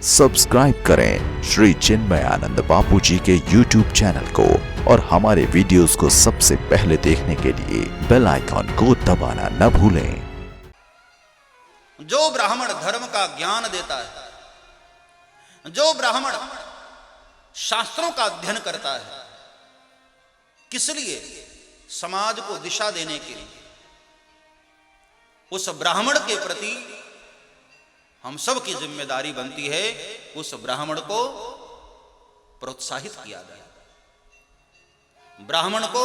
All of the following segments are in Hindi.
सब्सक्राइब करें श्री चिन्मयानंद बापू जी के YouTube चैनल को और हमारे वीडियोस को सबसे पहले देखने के लिए बेल आइकॉन को दबाना न भूलें। जो ब्राह्मण धर्म का ज्ञान देता है, जो ब्राह्मण शास्त्रों का अध्ययन करता है, किस लिए? समाज को दिशा देने के लिए। उस ब्राह्मण के प्रति हम सब की जिम्मेदारी बनती है, उस ब्राह्मण को प्रोत्साहित किया जाए, ब्राह्मण को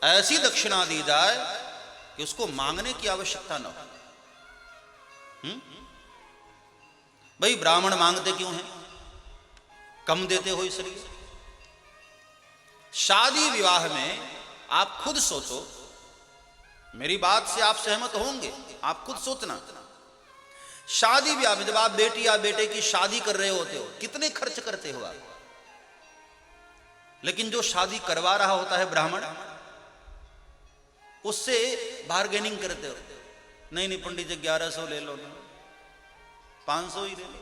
ऐसी दक्षिणा दी जाए कि उसको मांगने की आवश्यकता न हो। भाई ब्राह्मण मांगते क्यों हैं? कम देते हो इसलिए। शादी विवाह में आप खुद सोचो, मेरी बात से आप सहमत होंगे, आप खुद सोचना। शादी ब्याह में जब आप बेटी या बेटे की शादी कर रहे होते हो, कितने खर्च करते हो आप? लेकिन जो शादी करवा रहा होता है ब्राह्मण, उससे बार्गेनिंग करते हो। नहीं नहीं पंडित जी 1100 ले लो ना, 500 ही ले लो।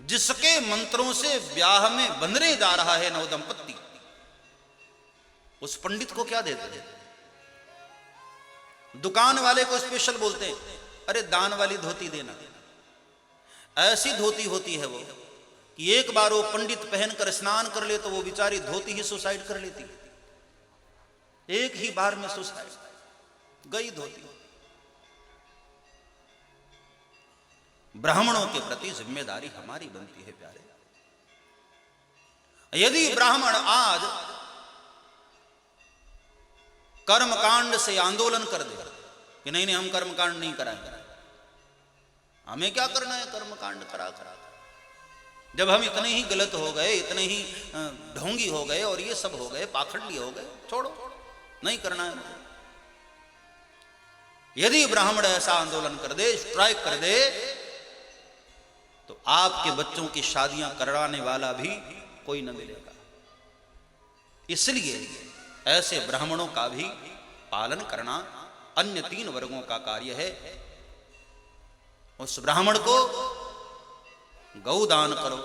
जिसके मंत्रों से ब्याह में बंधने जा रहा है नव दंपत्ति, उस पंडित को क्या देते हैं? दुकान वाले को स्पेशल बोलते हैं, अरे दान वाली धोती देना। ऐसी धोती होती है वो कि एक बार वो पंडित पहनकर स्नान कर ले तो वो बेचारी धोती ही सुसाइड कर लेती। एक ही बार में सुसाइड, गई धोती। ब्राह्मणों के प्रति जिम्मेदारी हमारी बनती है प्यारे। यदि ब्राह्मण आज कर्मकांड से आंदोलन कर दे कि नहीं नहीं हम कर्मकांड नहीं कराएंगे, हमें क्या करना है कर्मकांड करा करा। जब हम इतने ही गलत हो गए, इतने ही ढोंगी हो गए और ये सब हो गए, पाखंडी हो गए, छोड़ो, नहीं करना है। यदि ब्राह्मण ऐसा आंदोलन कर दे, स्ट्राइक कर दे, तो आपके बच्चों की शादियां कराने वाला भी कोई न मिलेगा। इसलिए ऐसे ब्राह्मणों का भी पालन करना अन्य 3 वर्गों का कार्य है। उस ब्राह्मण को गौदान करो।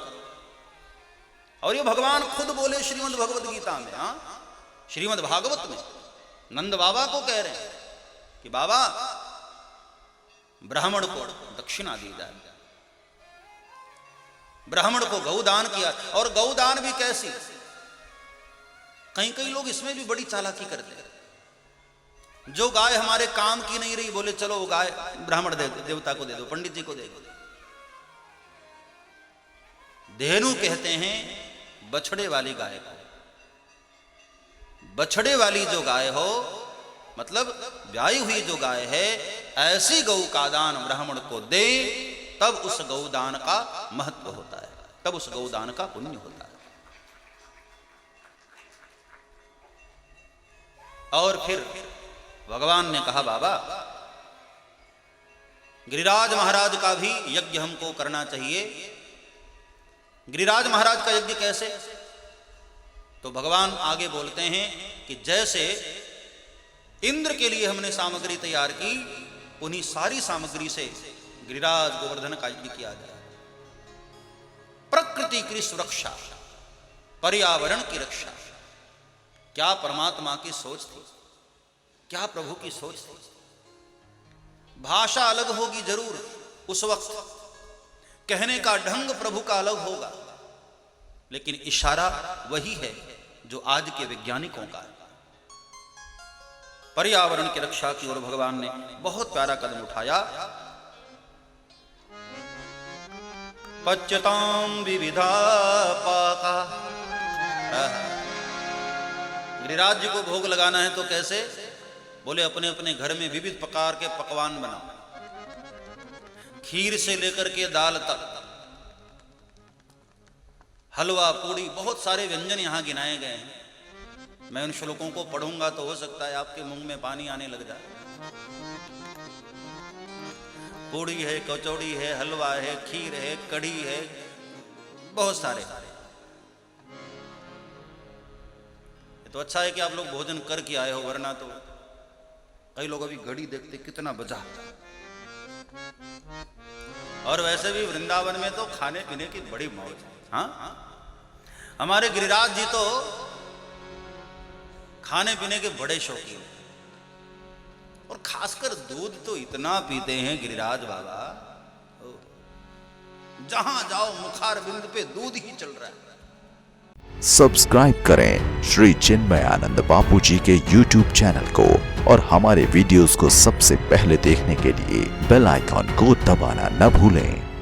और ये भगवान खुद बोले श्रीमद् भगवद गीता में, श्रीमद् भागवत में नंद बाबा को कह रहे हैं कि बाबा ब्राह्मण को दक्षिणा दी जाए। ब्राह्मण को गौदान किया। और गौदान भी कैसी? कई लोग इसमें भी बड़ी चालाकी करते हैं। जो गाय हमारे काम की नहीं रही, बोले चलो वो गाय ब्राह्मण दे दो, देवता को दे दो, पंडित जी को दे दो। धेनु कहते हैं बछड़े वाली गाय को। बछड़े वाली जो गाय हो, मतलब ब्याई हुई जो गाय है, ऐसी गौ का दान ब्राह्मण को दे, तब उस गौदान का महत्व होता है, तब उस गौदान का पुण्य होता है। और फिर भगवान ने कहा बाबा गिरिराज महाराज का भी यज्ञ हमको करना चाहिए। गिरिराज महाराज का यज्ञ कैसे? तो भगवान आगे बोलते हैं कि जैसे इंद्र के लिए हमने सामग्री तैयार की, उन्हीं सारी सामग्री से गिरिराज गोवर्धन का यज्ञ किया जाए। प्रकृति की सुरक्षा, पर्यावरण की रक्षा। क्या परमात्मा की सोच थी, क्या प्रभु की सोच थी। भाषा अलग होगी जरूर उस वक्त, कहने का ढंग प्रभु का अलग होगा, लेकिन इशारा वही है जो आज के वैज्ञानिकों का है। पर्यावरण की रक्षा की ओर भगवान ने बहुत प्यारा कदम उठाया। पच्यताम विविधा पाका। गिरिराज जी को भोग लगाना है तो कैसे? बोले अपने अपने घर में विविध प्रकार के पकवान बनाओ, खीर से लेकर के दाल तक, हलवा, पूड़ी, बहुत सारे व्यंजन यहां गिनाए गए हैं। मैं उन श्लोकों को पढ़ूंगा तो हो सकता है आपके मुंह में पानी आने लग जाए। पूड़ी है, कचौड़ी है, हलवा है, खीर है, कढ़ी है, बहुत सारे। तो अच्छा है कि आप लोग भोजन करके आए हो, वरना तो कई लोग अभी घड़ी देखते कितना बजा, और वैसे भी वृंदावन में तो खाने पीने की बड़ी मौज है। हाँ, हमारे गिरिराज जी तो खाने पीने के बड़े शौकीन हैं, और खासकर दूध तो इतना पीते हैं गिरिराज बाबा, जहां जाओ मुखार बिंद पे दूध ही चल रहा है। सब्सक्राइब करें श्री चिन्मयानंद बापू जी के YouTube चैनल को और हमारे वीडियोस को सबसे पहले देखने के लिए बेल आइकॉन को दबाना न भूलें।